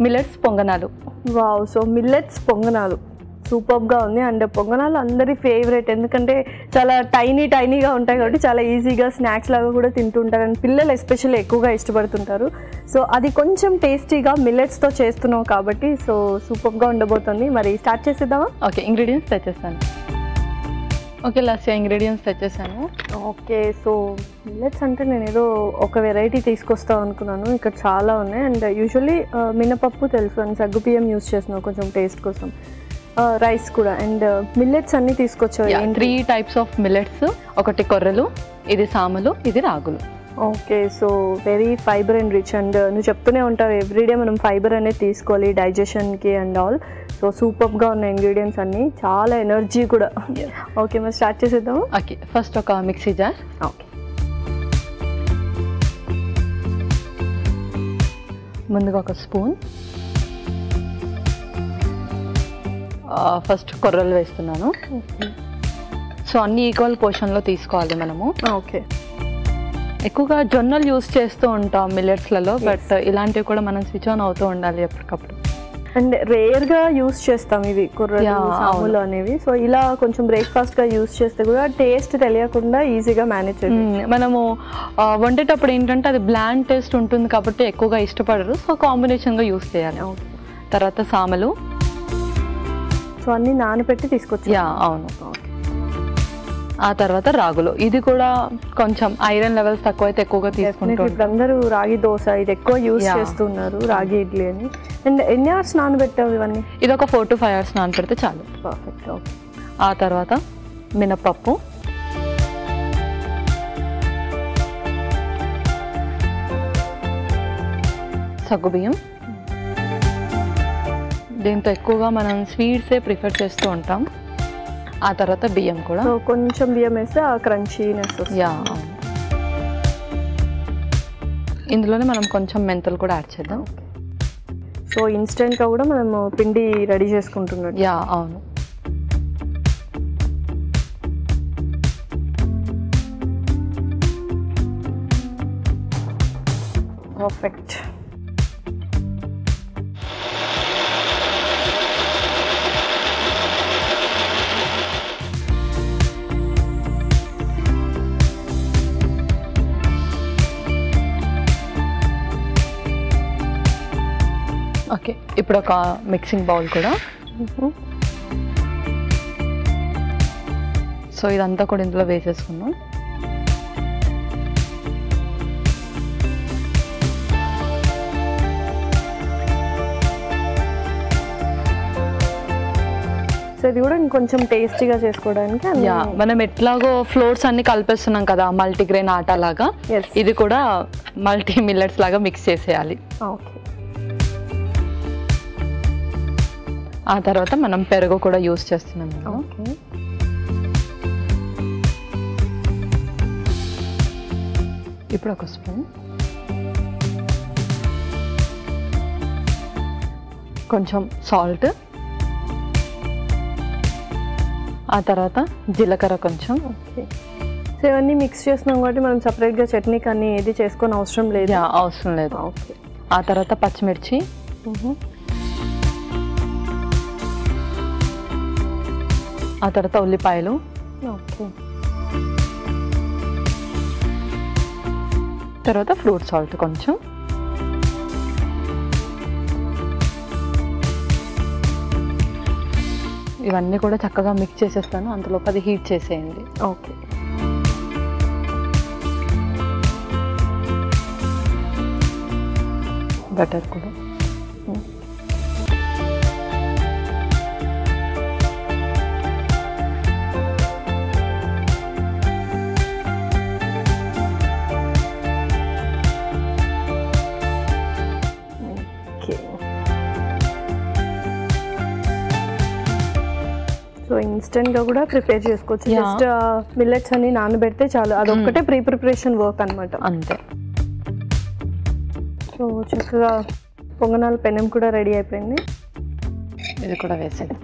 Millets పొంగనాలు. Wow! So millets పొంగనాలు సూపర్గా ఉంది. అండ్ పొంగనాలు అందరి ఫేవరెట్, ఎందుకంటే చాలా టైనీగా ఉంటాయి కాబట్టి చాలా ఈజీగా స్నాక్స్ లాగా కూడా తింటుంటారు. అండ్ పిల్లలు ఎస్పెషల్లీ ఎక్కువగా ఇష్టపడుతుంటారు. సో అది కొంచెం టేస్టీగా మిల్లెట్స్తో చేస్తున్నాం కాబట్టి సో సూపర్గా ఉండబోతుంది. మరి స్టార్ట్ చేసేద్దామా? ఓకే, ఇంగ్రీడియంట్స్ తెచ్చేస్తాను. ఓకే లాస్య, ఇంగ్రీడియంట్స్ తెచ్చేసాను. ఓకే, సో మిల్లెట్స్ అంటే నేను ఏదో ఒక వెరైటీ తీసుకొస్తాం అనుకున్నాను. ఇక్కడ చాలా ఉన్నాయి. అండ్ యూజువల్లీ మినపప్పు తెలుసు అండ్ సగ్గుబియ్యం యూజ్ చేస్తున్నాను కొంచెం టేస్ట్ కోసం, రైస్ కూడా. అండ్ మిల్లెట్స్ అన్నీ తీసుకొచ్చావు. 3 types ఆఫ్ మిల్లెట్స్. ఒకటి కొర్రలు, ఇది సామలు, ఇది రాగులు. Okay, so very fibre and rich. And నువ్వు చెప్తూనే ఉంటావు ఎవ్రీడే మనం ఫైబర్ అనేది తీసుకోవాలి డైజెషన్కి అండ్ ఆల్. సో సూపర్గా ఉన్న ఇంగ్రీడియంట్స్ అన్నీ, చాలా ఎనర్జీ కూడా. ఓకే, మరి స్టార్ట్ చేసేద్దాము. ఓకే, ఫస్ట్ ఒక మిక్సీ జార్. ఓకే, ముందుగా ఒక స్పూన్ ఫస్ట్ కొర్రలు వేస్తున్నాను. సో అన్ని ఈక్వల్ పోర్షన్లో తీసుకోవాలి మనము. ఓకే, ఎక్కువగా జొన్నలు యూస్ చేస్తూ ఉంటాం మిల్లెట్స్లలో, బట్ ఇలాంటివి కూడా మనం స్విచ్ ఆన్ అవుతూ ఉండాలి ఎప్పటికప్పుడు. అండ్ రేర్గా యూస్ చేస్తాం ఇవి కొర్రలు సాములు అనేవి. సో ఇలా కొంచెం బ్రేక్ఫాస్ట్గా యూస్ చేస్తే కూడా టేస్ట్ తెలియకుండా ఈజీగా మేనేజ్ చేయాలి. మనము వండేటప్పుడు ఏంటంటే అది బ్లాండ్ టేస్ట్ ఉంటుంది కాబట్టి ఎక్కువగా ఇష్టపడరు. సో కాంబినేషన్గా యూస్ చేయాలి. తర్వాత సామలు. సో అన్నీ నానబెట్టి తీసుకొచ్చి. అవును. ఆ తర్వాత రాగులు. ఇది కూడా కొంచెం ఐరన్ లెవెల్స్ తక్కువ అయితే ఎక్కువగా తీసుకుంటారు. ఇప్పుడు అందరూ రాగి దోశ ఇది ఎక్కువ యూజ్ చేస్తున్నారు, రాగి ఇడ్లీ అని. అండ్ ఎన్ని అవర్స్ నానబెట్టావు ఇవన్నీ? ఇది ఒక 4 to 5 hours నానబెడితే చాలు. పర్ఫెక్ట్. ఓకే, ఆ తర్వాత మినపప్పు, సగ్గుబియ్యం. దీంతో ఎక్కువగా మనం స్వీట్సే ప్రిఫర్ చేస్తూ ఉంటాం. ఆ తర్వాత బియ్యం కూడా. సో కొంచెం బియ్యం వేస్తే ఆ క్రంచీనెస్ వస్తుంది. ఇందులోనే మనం కొంచెం మెంతులు కూడా యాడ్ చేద్దాం. సో ఇన్స్టెంట్గా కూడా మనము పిండి రెడీ చేసుకుంటున్నాం. అవును. పర్ఫెక్ట్. ఓకే, ఇప్పుడు ఒక మిక్సింగ్ బౌల్ కూడా. సో ఇదంతా కూడా ఇందులో వేసేసుకున్నాం. సో ఇది కూడా ఇంకొంచెం టేస్టీగా చేసుకోవడానికి. మనం ఎట్లాగో ఫ్లోర్స్ అన్ని కలిపేస్తున్నాం కదా మల్టీగ్రెయిన్ ఆటా లాగా, ఇది కూడా మల్టీ మిల్లెట్స్ లాగా మిక్స్ చేసేయాలి. ఓకే, ఆ తర్వాత మనం పెరుగు కూడా యూస్ చేస్తున్నాం. ఓకే, ఇప్పుడు ఒక స్పూన్, కొంచెం సాల్ట్, ఆ తర్వాత జీలకర్ర కొంచెం. ఓకే, సో ఇవన్నీ మిక్స్ చేస్తున్నాం కాబట్టి మనం సపరేట్గా చట్నీ కానీ ఏది చేసుకొని అవసరం లేదు. అవసరం లేదు. ఓకే, ఆ తర్వాత పచ్చిమిర్చి, ఆ తర్వాత ఉల్లిపాయలు. ఓకే, తర్వాత ఫ్రూట్ సాల్ట్ కొంచెం. ఇవన్నీ కూడా చక్కగా మిక్స్ చేసేస్తాను. అంతలోపు అది హీట్ చేసేయండి. ఓకే, బటర్ కూడా. సో ఇన్స్టెంట్గా కూడా ప్రిపేర్ చేసుకోవచ్చు. జస్ట్ మిల్లెట్స్ అన్ని నానబెడితే చాలు. అదొక్కటే ప్రీ ప్రిపరేషన్ వర్క్ అనమాట. అంతే. సో చక్కగా పొంగనాల పెనం కూడా రెడీ అయిపోయింది. ఇది కూడా వేసేది.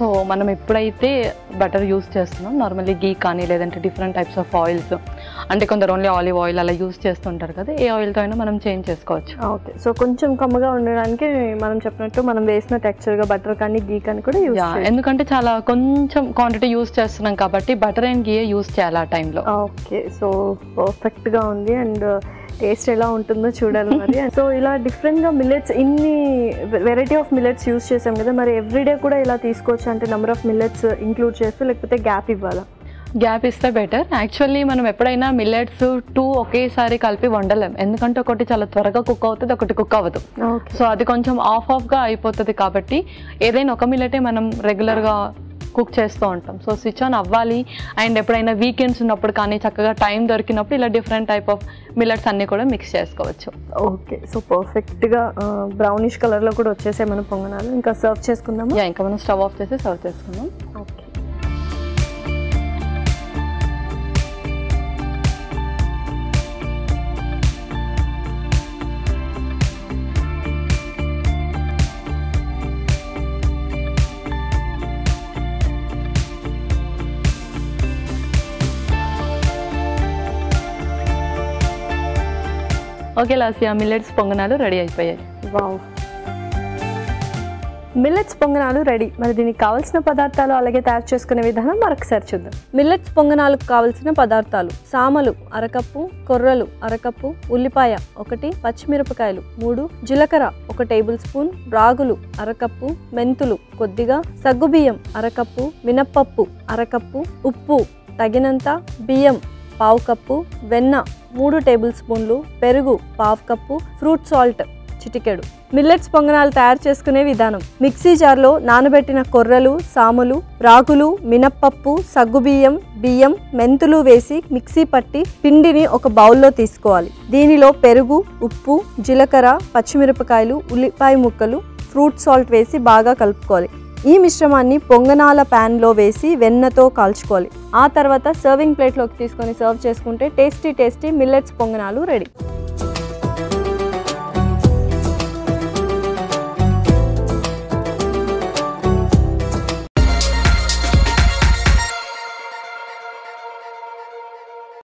సో మనం ఎప్పుడైతే బటర్ యూస్ చేస్తున్నాం, నార్మల్లీ గీ కానీ లేదంటే డిఫరెంట్ టైప్స్ ఆఫ్ ఆయిల్స్, అంటే కొందరు ఓన్లీ ఆలివ్ ఆయిల్ అలా యూస్ చేస్తుంటారు కదా, ఏ ఆయిల్తో అయినా మనం చేంజ్ చేసుకోవచ్చు. ఓకే, సో కొంచెం కమ్మగా ఉండడానికి మనం చెప్పినట్టు మనం వేసిన టెక్స్చర్గా బటర్ కానీ గీ కానీ కూడా యూస్ చేయాలి. ఎందుకంటే చాలా కొంచెం క్వాంటిటీ యూస్ చేస్తున్నాం కాబట్టి బటర్ అండ్ గీ యూస్ చేయాలి ఆ టైంలో. ఓకే, సో పర్ఫెక్ట్గా ఉంది. అండ్ టేస్ట్ ఎలా ఉంటుందో చూడాలి మరి. సో ఇలా డిఫరెంట్గా మిల్లెట్స్, ఇన్ని వెరైటీ ఆఫ్ మిల్లెట్స్ యూస్ చేసాం కదా, మరి ఎవ్రీడే కూడా ఇలా తీసుకోవచ్చు అంటే నెంబర్ ఆఫ్ మిల్లెట్స్ ఇంక్లూడ్ చేస్తూ, లేకపోతే గ్యాప్ ఇవ్వాలా? గ్యాప్ ఇస్తే బెటర్. యాక్చువల్లీ మనం ఎప్పుడైనా మిల్లెట్స్ 2 ఒకేసారి కలిపి వండలేం, ఎందుకంటే ఒకటి చాలా త్వరగా కుక్ అవుతుంది, ఒకటి కుక్ అవ్వదు. సో అది కొంచెం ఆఫ్గా అయిపోతుంది. కాబట్టి ఏదైనా ఒక మిల్లెటే మనం రెగ్యులర్గా కుక్ చేస్తూ ఉంటాం. సో స్విచ్ ఆన్ అవ్వాలి. అండ్ ఎప్పుడైనా వీకెండ్స్ ఉన్నప్పుడు కానీ చక్కగా టైం దొరికినప్పుడు ఇలా డిఫరెంట్ టైప్ ఆఫ్ మిల్లెట్స్ అన్నీ కూడా మిక్స్ చేసుకోవచ్చు. ఓకే, సో పర్ఫెక్ట్గా బ్రౌనిష్ కలర్లో కూడా వచ్చేసాయి మన పొంగనాలు. ఇంకా సర్వ్ చేసుకుందాము. ఇంకా మనం స్టవ్ ఆఫ్ చేసి సర్వ్ చేసుకుందాం. ఓకే, ఓకే లాస్యా, మిల్లెట్స్ పొంగనాలు రెడీ అయిపోయాయి. వావ్, మిల్లెట్స్ పొంగనాలు రెడీ. మరి దీనికి కావాల్సిన పదార్థాలు అలాగే తయారు చేసుకునే విధానం మరొకసారి చూద్దాం. మిల్లెట్స్ పొంగనాలకు కావాల్సిన పదార్థాలు: సామలు అరకప్పు, కొర్రలు అరకప్పు, ఉల్లిపాయ 1, పచ్చిమిరపకాయలు 3, జీలకర్ర 1 టేబుల్ స్పూన్, రాగులు అరకప్పు, మెంతులు కొద్దిగా, సగ్గుబియ్యం అరకప్పు, మినప్పప్పు అరకప్పు, ఉప్పు తగినంత, బియ్యం 1/2 కప్పు, వెన్న 3 టేబుల్ స్పూన్లు, పెరుగు 1/2 కప్పు, ఫ్రూట్ సాల్ట్ చిటికెడు. మిల్లెట్స్ పొంగనాలు తయారు చేసుకునే విధానం: మిక్సీ జార్లో నానబెట్టిన కొర్రలు, సాములు, రాగులు, మినప్పప్పు, సగ్గుబియ్యం, బియ్యం, మెంతులు వేసి మిక్సీ పట్టి పిండిని ఒక బౌల్లో తీసుకోవాలి. దీనిలో పెరుగు, ఉప్పు, జీలకర్ర, పచ్చిమిరపకాయలు, ఉల్లిపాయ ముక్కలు, ఫ్రూట్ సాల్ట్ వేసి బాగా కలుపుకోవాలి. ఈ మిశ్రమాన్ని పొంగనాల ప్యాన్లో వేసి వెన్నతో కాల్చుకోవాలి. ఆ తర్వాత సర్వింగ్ ప్లేట్లోకి తీసుకొని సర్వ్ చేసుకుంటే టేస్టీ మిల్లెట్స్ పొంగనాలు రెడీ.